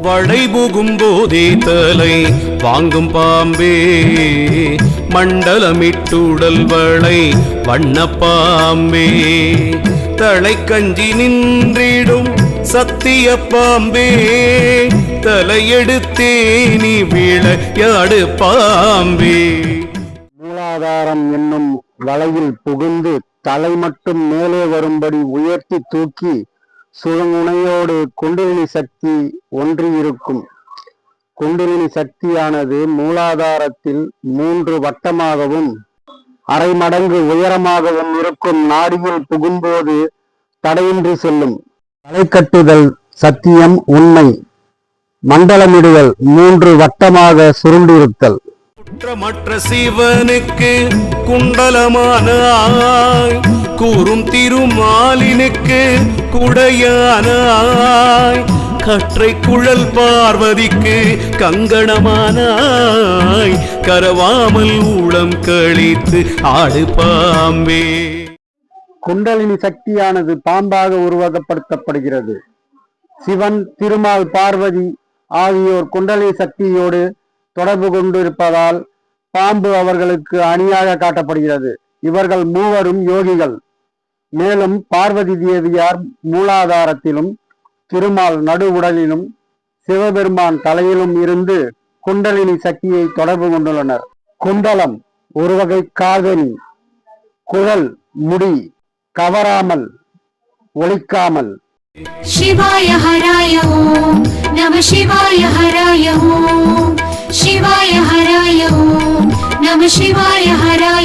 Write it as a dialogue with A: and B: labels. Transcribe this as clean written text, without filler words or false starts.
A: வளைபுகும் போதே தலை வாங்கும் பாம்பே மண்டலமிட்டுடல் வளை வண்ண பாம்பே தலை கஞ்சி நின்றிடும் சத்திய பாம்பே தலையெடுத்தே நீ விளையாடு பாம்பே.
B: மூலாதாரம் என்னும் வலையில் புகுந்து தலை மட்டும் மேலே வரும்படி உயர்த்தி தூக்கி சுழமுனையோடு குண்டலினி சக்தி ஒன்றியிருக்கும். குண்டலினி சக்தியானது மூலாதாரத்தில் 3 வட்டமாகவும் அரை மடங்கு உயரமாகவும் இருக்கும் நாடியில் புகும்போது தடையின்றி செல்லும். தலைக்கட்டுதல் சத்தியம் உண்மை. மண்டலமிடுதல் 3 வட்டமாக சுருண்டிருத்தல்.
A: குற்றமற்ற சிவனுக்கு குண்டலமானாய் கூறும் திருமாலினுக்கு குடையானாய் கற்றை குழல் பார்வதிக்கு கங்கணமானாய் கரவாமல் ஊழம் கழித்து ஆடு பாம்பே.
B: குண்டலினி சக்தியானது பாம்பாக உருவகப்படுத்தப்படுகிறது. சிவன், திருமால், பார்வதி ஆகியோர் குண்டலினி சக்தியோடு தொடர்பு கொண்டிருப்பதால் பாம்பு அவர்களுக்கு அணியாக காட்டப்படுகிறது. இவர்கள் மூவரும் யோகிகள். மேலும் பார்வதி தேவியார் மூலாதாரத்திலும், திருமால் நடு உடலிலும், சிவபெருமான் தலையிலும் இருந்து குண்டலினி சக்தியை தொடர்பு கொண்டுள்ளனர். குண்டலம் ஒரு வகை காதணி. குழல் முடி கவராமல் ஒலிக்காமல்.
C: शिवाय हराय ओम नमः शिवाय हराय ओम शिवाय हराय ओम नमः शिवाय हराय